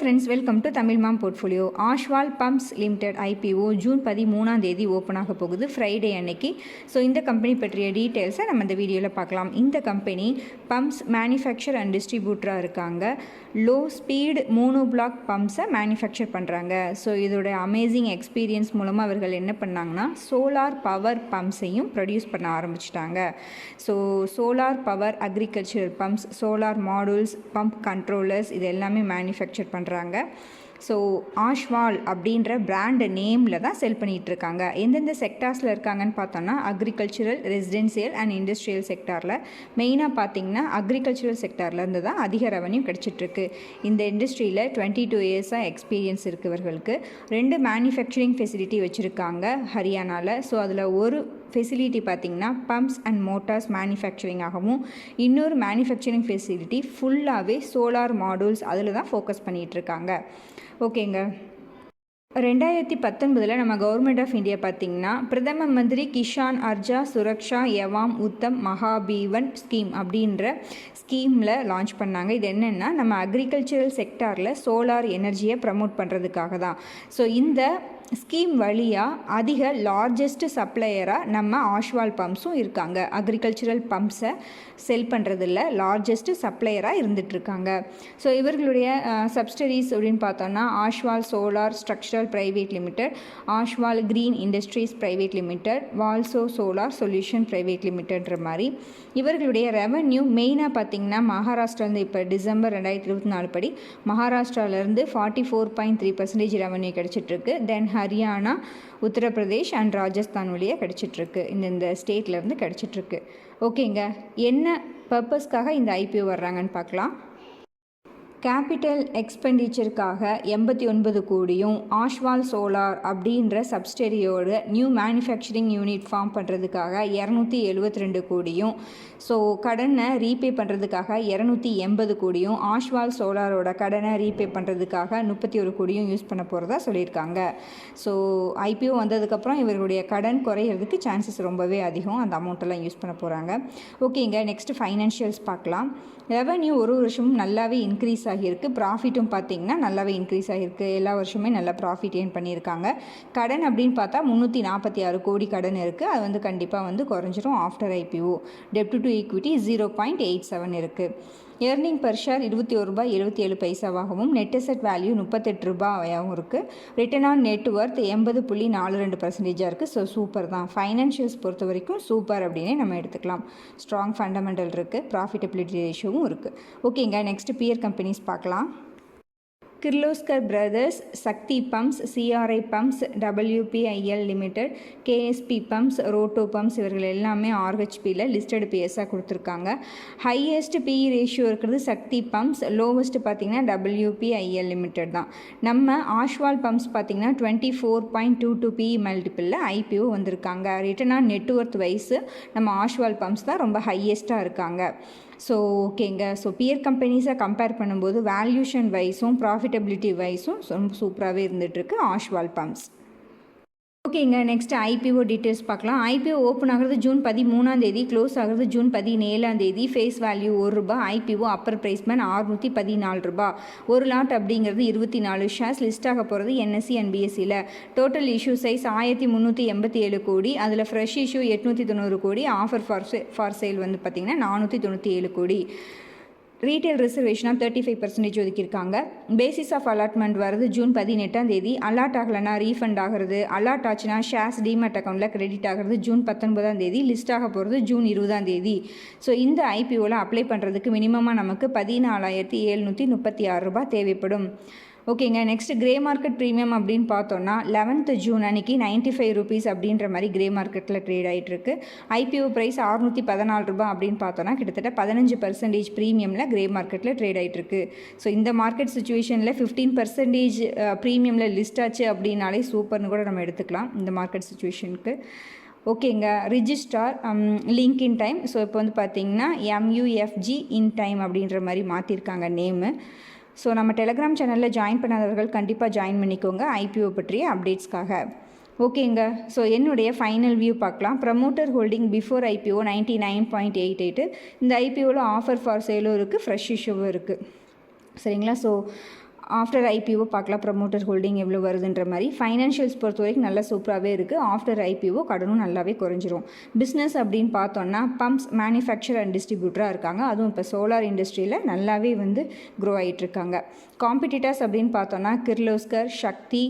Friends, welcome to Tamil mom portfolio. Oswal pumps limited IPO June 13 open ஆக போகுது, Friday அன்னைக்கு. So இந்த கம்பெனி பற்றிய டீட்டெயில்ஸை நம்ம இந்த வீடியோவில் பார்க்கலாம். இந்த கம்பெனி பம்ப்ஸ் மேனுஃபேக்சர் அண்ட் டிஸ்ட்ரிபியூட்டராக இருக்காங்க. லோ ஸ்பீடு மோனோ பிளாக் பம்ப்ஸை மேனுஃபேக்சர் பண்ணுறாங்க. ஸோ இதோட அமேசிங் எக்ஸ்பீரியன்ஸ் மூலமாக அவர்கள் என்ன பண்ணாங்கன்னா சோலார் பவர் பம்ப்ஸையும் ப்ரொடியூஸ் பண்ண ஆரம்பிச்சிட்டாங்க. So solar power agricultural pumps, solar modules, pump controllers இது எல்லாமே மேனுஃபேக்சர் பண்ணுறாங்க. ஸோ ஆஷ்வால் அப்படின்ற பிராண்ட் நேமில் தான் செல் பண்ணிகிட்ருக்காங்க. எந்தெந்த செக்டார்ஸில் இருக்காங்கன்னு பார்த்தோன்னா அக்ரிகல்ச்சரல், ரெசிடென்சியல் அண்ட் இண்டஸ்ட்ரியல் செக்டாரில். மெயினாக பார்த்திங்கன்னா அக்ரிகல்ச்சரல் செக்டார்லேருந்து தான் அதிக ரெவன்யூ கிடச்சிட்ருக்கு. இந்த இண்டஸ்ட்ரியில் 22 இயர்ஸாக எக்ஸ்பீரியன்ஸ் இருக்குது இவர்களுக்கு. 2 மேனுஃபேக்சரிங் ஃபெசிலிட்டி வச்சுருக்காங்க ஹரியானாவில். ஸோ அதில் ஒரு ஃபெசிலிட்டி பார்த்திங்கன்னா பம்ப்ஸ் அண்ட் மோட்டார்ஸ் மேனுஃபேக்சரிங் ஆகவும், இன்னொரு மேனுஃபேக்சரிங் ஃபெசிலிட்டி ஃபுல்லாகவே சோலார் மாடூல்ஸ் அதில் தான் ஃபோக்கஸ் பண்ணிகிட்ருக்காங்க. ஓகேங்க. 2019 நம்ம கவர்மெண்ட் ஆஃப் இந்தியா பார்த்திங்கன்னா பிரதம மந்திரி கிஷான் அர்ஜா சுரக்ஷா எவாம் உத்தம் மகாபீவன் ஸ்கீம் அப்படின்ற ஸ்கீமில் லான்ச் பண்ணாங்க. இது என்னென்னா நம்ம அக்ரிகல்ச்சரல் செக்டாரில் சோலார் எனர்ஜியை ப்ரமோட் பண்ணுறதுக்காக தான். ஸோ இந்த ஸ்கீம் வழியாக அதிக லார்ஜஸ்ட் சப்ளையராக நம்ம ஆஷ்வால் பம்ப்ஸும் இருக்காங்க. அக்ரிகல்ச்சரல் பம்ப்ஸை செல் பண்ணுறதில்ல லார்ஜஸ்ட் சப்ளையராக இருந்துகிட்ருக்காங்க. ஸோ இவர்களுடைய சப்சிடரிஸ் அப்படின்னு பார்த்தோன்னா Oswal solar structural private limited, Oswal green industries private limited, வால்சோ சோலார் சொல்யூஷன் பிரைவேட் லிமிடெட்ன்ற மாதிரி. இவர்களுடைய ரெவன்யூ மெயினாக பார்த்திங்கன்னா மகாராஷ்டிராலேருந்து இப்போ டிசம்பர் 2024 படி மகாராஷ்டிராவிலேருந்து 44.3% ரெவன்யூ கிடச்சிட்ருக்கு. தென் ஹரியானா, உத்தரப்பிரதேஷ் அண்ட் ராஜஸ்தான் வழியாக கிடச்சிட்ருக்கு. இந்த ஸ்டேட்லேருந்து கிடச்சிட்ருக்கு. ஓகேங்க, என்ன பர்பஸ்க்காக இந்த ஐபிஓ வர்றாங்கன்னு பார்க்கலாம். கேபிட்டல் எக்ஸ்பெண்டிச்சருக்காக 89 கோடியும், ஆஷ்வால் சோலார் அப்படின்ற சப்சிடரியோட நியூ மேனுஃபேக்சரிங் யூனிட் ஃபார்ம் பண்ணுறதுக்காக 272 கோடியும், ஸோ கடனை ரீபே பண்ணுறதுக்காக 280 கோடியும், ஆஷ்வால் சோலாரோட கடனை ரீபே பண்ணுறதுக்காக 31 கோடியும் யூஸ் பண்ண போகிறதா சொல்லியிருக்காங்க. ஸோ ஐபிஓ வந்ததுக்கப்புறம் இவர்களுடைய கடன் குறையிறதுக்கு சான்சஸ் ரொம்பவே அதிகம். அந்த அமௌண்ட்டெல்லாம் யூஸ் பண்ண போகிறாங்க. ஓகேங்க, நெக்ஸ்ட் ஃபைனான்ஷியல்ஸ் பார்க்கலாம். ரெவன்யூ ஒரு வருஷமும் நல்லாவே இன்க்ரீஸ் ஆகியிருக்கு. ப்ராஃபிட்டும் பார்த்திங்கன்னா நல்லாவே இன்க்ரீஸ் ஆகியிருக்கு. எல்லா வருஷமே நல்லா ப்ராஃபிட் ஏர்ன் பண்ணியிருக்காங்க. கடன் அப்படின்னு பார்த்தா 346 கோடி கடன் இருக்குது. அது கண்டிப்பாக குறைஞ்சிரும் after IPO. Dept to equity 0.87 இருக்குது. Earning per share ₹27.77 net asset value ₹38 இருக்குது. ரிட்டர்ன் ஆன் நெட் ஒர்த் 80.42% இருக்குது. ஸோ சூப்பர் தான். ஃபைனான்ஷியல்ஸ் பொறுத்த வரைக்கும் சூப்பர் அப்படின்னே நம்ம எடுத்துக்கலாம். ஸ்ட்ராங் ஃபண்டமெண்டல் இருக்குது, ப்ராஃபிட்டபிலிட்டி ரேஷியோவும் இருக்குது. ஓகேங்க, நெக்ஸ்ட் பியர் கம்பெனிஸ் பார்க்கலாம். Kirloskar brothers, Shakti pumps, CRI pumps, WPIL limited, KSP pumps, roto pumps இவர்கள் எல்லாமே RHPயில் லிஸ்டட் பிஎஸ்ஸாக கொடுத்துருக்காங்க. ஹையஸ்ட் PE ரேஷியோ இருக்கிறது சக்தி பம்ப்ஸ், லோவஸ்ட் பார்த்திங்கன்னா WPIL லிமிடெட் தான். நம்ம ஆஷ்வால் பம்ப்ஸ் பார்த்திங்கன்னா 24.22 PE மல்டிப்பிளில் ஐபிஓ வந்திருக்காங்க. ரிட்டர்ன் ஆன் நெட்ஒர்த் வைஸ் நம்ம ஆஷ்வால் பம்ப்ஸ் தான் ரொம்ப ஹையஸ்ட்டாக இருக்காங்க. ஸோ ஓகேங்க, ஸோ பியர் கம்பெனிஸை கம்பேர் பண்ணும்போது வேல்யூஷன் வைஸும் ப்ராஃபிட்டபிலிட்டி வைஸும் ரொம்ப சூப்பராகவே இருந்துகிட்ருக்கு ஆஷ்வால் பம்ப்ஸ். ஓகேங்க, நெக்ஸ்ட் ஐபிஓ டீட்டெயில்ஸ் பார்க்கலாம். ஐபிஓ ஓப்பன் ஆகிறது ஜூன் 13, க்ளோஸ் ஆகிறது June 17. Face value ₹1. IPO upper price band ₹614. ஒரு லாட் அப்படிங்கிறது 24 ஷேர்ஸ். லிஸ்ட் ஆக போகிறது NSE அண்ட் BSEயில். Total issue size 1387 crore. அதில் ஃப்ரெஷ் இஷ்யூ 890 கோடி. ஆஃபர் ஃபார் சேல் பார்த்திங்கன்னா 497 கோடி. ரீட்டைல் ரிசர்வேஷனாக 35% ஒதுக்கியிருக்காங்க. பேசிஸ் ஆஃப் அலாட்மெண்ட் வருது ஜூன் 18. அலாட் ஆகலைன்னா ரீஃபண்ட் ஆகிறது. அலாட் ஆச்சுன்னா ஷேர்ஸ் டிமேட் அக்கௌண்ட்டில் கிரெடிட் ஆகிறது ஜூன் 19. லிஸ்ட் ஆக போகிறது ஜூன் 20. ஸோ இந்த ஐபிஓவில் அப்ளை பண்ணுறதுக்கு மினிமமாக நமக்கு ₹14,736 தேவைப்படும். ஓகேங்க, நெக்ஸ்ட் கிரே மார்க்கெட் ப்ரீமியம் அப்படின்னு பார்த்தோன்னா 11 ஜூன் அன்றைக்கி ₹95 அப்படின்ற மாதிரி கிரே மார்க்கெட்டில் ட்ரேட் ஆகிட்டுருக்கு. ஐபிஓ ப்ரைஸ் ₹614 அப்படின்னு பார்த்தோன்னா கிட்டத்தட்ட 15% ப்ரீமியமில் கிரே மார்க்கெட்டில் ட்ரேட் ஆகிட்டுருக்கு. ஸோ இந்த மார்க்கெட் சுச்சுவேஷனில் 15% ப்ரீமியமில் லிஸ்ட் ஆச்சு அப்படின்னாலே சூப்பர்னு கூட நம்ம எடுத்துக்கலாம் இந்த மார்க்கெட் சுச்சுவேஷனுக்கு. ஓகேங்க, registrar link in time. So இப்போ பார்த்திங்கன்னா MUFG இன் டைம் அப்படின்ற மாதிரி மாற்றிருக்காங்க நேமு. ஸோ நம்ம டெலகிராம் சேனலில் ஜாயின் பண்ணாதவர்கள் கண்டிப்பாக ஜாயின் பண்ணிக்கோங்க ஐபிஓ பற்றிய அப்டேட்ஸ்க்காக. ஓகேங்க, ஸோ என்னுடைய ஃபைனல் வியூ பார்க்கலாம். Promoter holding before IPO 99.88. இந்த ஐபிஓவில் ஆஃபர் ஃபார் சேலும் இருக்குது, ஃப்ரெஷ் இஷ்யூவும் இருக்குது. சரிங்களா. ஸோ ஆஃப்டர் ஐபிஓ பார்க்கலாம் ப்ரமோட்டர் ஹோல்டிங் எவ்வளோ வருதுன்ற மாதிரி. ஃபைனான்ஷியல்ஸ் பொறுத்த வரைக்கும் நல்லா சூப்பராகவே இருக்குது. ஆஃப்டர் ஐபிஓ கடனும் நல்லாவே குறைஞ்சிரும். பிஸ்னஸ் அப்படின்னு பார்த்தோன்னா பம்ப்ஸ் மேனுஃபேக்சர் அண்ட் டிஸ்ட்ரிபியூட்டராக இருக்காங்க. அதுவும் இப்போ சோலார் இண்டஸ்ட்ரியில் நல்லாவே க்ரோ ஆகிட்டுருக்காங்க. காம்படிட்டர்ஸ் அப்படின்னு பார்த்தோன்னா கிர்லோஸ்கர், சக்தி,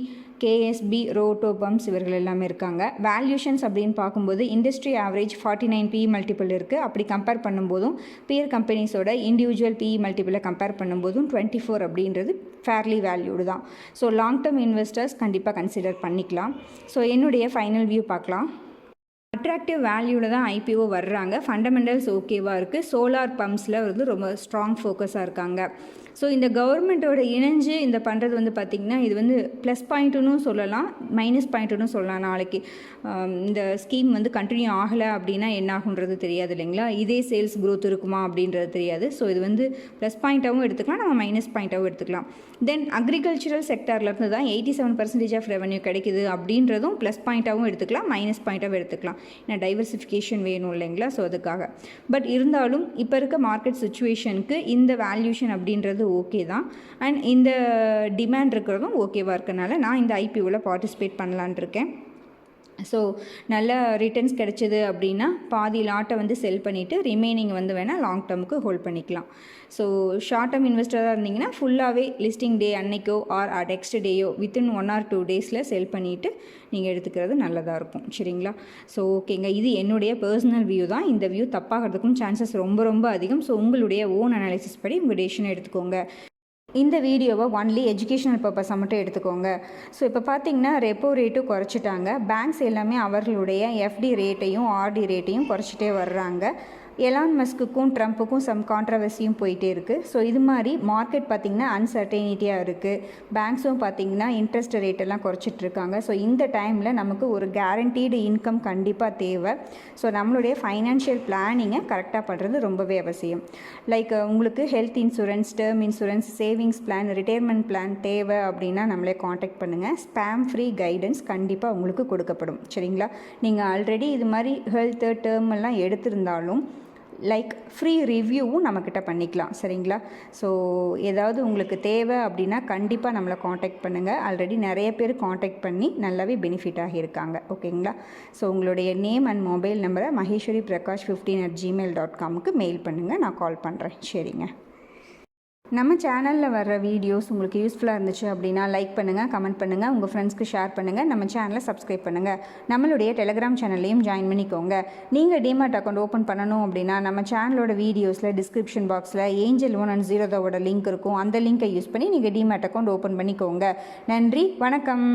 கேஎஸ்பி, ரோட்டோ பம்ப்ஸ் இவர்கள் எல்லாமே இருக்காங்க. வேல்யூஷன்ஸ் அப்படின்னு பார்க்கும்போது இண்டஸ்ட்ரி ஆவரேஜ் 49 PE மல்டிபிள் இருக்குது. அப்படி கம்பேர் பண்ணும்போதும் பியர் கம்பெனிஸோட இண்டிவிஜுவல் PE மல்டிபிளை கம்பேர் பண்ணும்போதும் 24 அப்படின்றது ஃபேர்லி வேல்யூடு தான். ஸோ லாங் டேர்ம் இன்வெஸ்டர்ஸ் கண்டிப்பாக கன்சிடர் பண்ணிக்கலாம். ஸோ என்னுடைய ஃபைனல் வியூ பார்க்கலாம். அட்ராக்டிவ் வேல்யூவில் தான் ஐபிஓ வர்றாங்க. ஃபண்டமெண்டல்ஸ் ஓகேவாக இருக்குது. சோலார் பம்ப்ஸில் ரொம்ப ஸ்ட்ராங் ஃபோக்கஸாக இருக்காங்க. ஸோ இந்த கவர்மெண்ட்டோட இணைஞ்சு இந்த பண்ணுறது பார்த்திங்கன்னா இது ப்ளஸ் பாயிண்ட்டுன்னு சொல்லலாம், மைனஸ் பாயிண்ட்டுன்னு சொல்லலாம். நாளைக்கு இந்த ஸ்கீம் கண்டினியூ ஆகலை அப்படின்னா என்ன ஆகுன்றது தெரியாது இல்லைங்களா. இதே சேல்ஸ் க்ரோத் இருக்குமா அப்படின்றது தெரியாது. ஸோ இது ப்ளஸ் பாயிண்ட்டாகவும் எடுத்துக்கலாம், நம்ம மைனஸ் பாயிண்ட்டாகவும் எடுத்துக்கலாம். தென் அக்ரிகல்ச்சரல் செக்டார்லேருந்து தான் 87% ஆஃப் ரெவன்யூ கிடைக்குது அப்படின்றதும் ப்ளஸ் பாயிண்ட்டாகவும் எடுத்துக்கலாம், மைனஸ் பாயிண்ட்டாகவும் எடுத்துக்கலாம். ஏன்னா டைவர்சிஃபிகேஷன் வேணும் இல்லைங்களா. ஸோ அதுக்காக பட் இருந்தாலும் இப்போ இருக்க மார்க்கெட் சுச்சுவேஷனுக்கு இந்த வேல்யூஷன் அப்படின்றது ஓகே தான். அண்ட் இந்த டிமாண்ட் இருக்கிறதும் ஓகேவாக இருக்கனால நான் இந்த ஐபிஓவில் பார்ட்டிசிபேட் பண்ணலான் இருக்கேன். ஸோ நல்ல ரிட்டர்ன்ஸ் கிடைச்சிது அப்படின்னா பாதி லாட்டை செல் பண்ணிவிட்டு ரிமைனிங் வேணால் லாங் டேர்முக்கு ஹோல்ட் பண்ணிக்கலாம். ஸோ ஷார்ட் டேர்ம் இன்வெஸ்டராக இருந்தீங்கன்னா ஃபுல்லாகவே லிஸ்டிங் டே அன்னைக்கோ ஆர் நெக்ஸ்ட் டேயோ வித்தின் 1 or 2 டேஸில் செல் பண்ணிவிட்டு நீங்கள் எடுத்துக்கிறது நல்லதாக இருக்கும். சரிங்களா. ஸோ ஓகேங்க, இது என்னுடைய பர்சனல் வியூ தான். இந்த வியூ தப்பாகிறதுக்கும் சான்சஸ் ரொம்ப அதிகம். ஸோ உங்களுடைய ஓன் அனாலிசிஸ் படி உங்கள் டெசிஷனை எடுத்துக்கோங்க. இந்த வீடியோவை ஒன்லி எஜுகேஷனல் பர்பஸை மட்டும் எடுத்துக்கோங்க. ஸோ இப்போ பார்த்தீங்கன்னா ரெப்போ ரேட்டும் குறைச்சிட்டாங்க. பேங்க்ஸ் எல்லாமே அவர்களுடைய எஃப்டி ரேட்டையும் ஆர்டி ரேட்டையும் குறைச்சிட்டே வர்றாங்க. எலான் மஸ்க்குக்கும் ட்ரம்ப்புக்கும் சம் கான்ட்ரவர்சியும் போயிட்டே இருக்குது. ஸோ இது மாதிரி மார்க்கெட் பார்த்திங்கன்னா அன்சர்டனிட்டியாக இருக்குது. பேங்க்ஸும் பார்த்திங்கன்னா இன்ட்ரெஸ்ட் ரேட்டெல்லாம் குறைச்சிட்ருக்காங்க. ஸோ இந்த டைமில் நமக்கு ஒரு கேரண்டீடு இன்கம் கண்டிப்பாக தேவை. ஸோ நம்மளுடைய ஃபைனான்ஷியல் பிளானிங்கை கரெக்டாக பண்ணுறது ரொம்பவே அவசியம். லைக் உங்களுக்கு health insurance, term insurance, savings plan, retirement plan தேவை அப்படின்னா நம்மளே காண்டாக்ட் பண்ணுங்கள். ஸ்பேம் ஃப்ரீ கைடன்ஸ் கண்டிப்பாக உங்களுக்கு கொடுக்கப்படும். சரிங்களா. நீங்கள் ஆல்ரெடி இது மாதிரி ஹெல்த்து டேர்ம் எல்லாம் எடுத்திருந்தாலும் லைக் ஃப்ரீ ரிவ்யூவும் நம்மக்கிட்ட பண்ணிக்கலாம். சரிங்களா. ஸோ ஏதாவது உங்களுக்கு தேவை அப்படின்னா கண்டிப்பாக நம்மளை காண்டாக்ட் பண்ணுங்கள். ஆல்ரெடி நிறைய பேர் காண்டாக்ட் பண்ணி நல்லாவே பெனிஃபிட் ஆகியிருக்காங்க. ஓகேங்களா. ஸோ உங்களுடைய நேம் அண்ட் மொபைல் நம்பரை maheshwariprakash15@gmail.comக்கு மெயில் பண்ணுங்கள், நான் கால் பண்ணுறேன். சரிங்க. நம்ம சேனலில் வர்ற வீடியோஸ் உங்களுக்கு யூஸ்ஃபுல்லாக இருந்துச்சு அப்படின்னா லைக் பண்ணுங்கள், கமெண்ட் பண்ணுங்கள், உங்கள் ஃப்ரெண்ட்ஸ்க்கு ஷேர் பண்ணுங்கள், நம்ம சேனலை சப்ஸ்கிரைப் பண்ணுங்கள். நம்மளுடைய டெலிகிராம் சேனல்லையும் ஜாயின் பண்ணிக்கோங்க. நீங்கள் டிமேட் அக்கௌண்ட் ஓப்பன் பண்ணணும் அப்படின்னா நம்ம சேனலோட வீடியோஸில் டிஸ்கிரிப்ஷன் பாக்ஸில் Angel One and Zerodha link இருக்கும். அந்த லிங்கை யூஸ் பண்ணி நீங்கள் டிமேட் அக்கௌண்ட் ஓப்பன் பண்ணிக்கோங்க. நன்றி, வணக்கம்.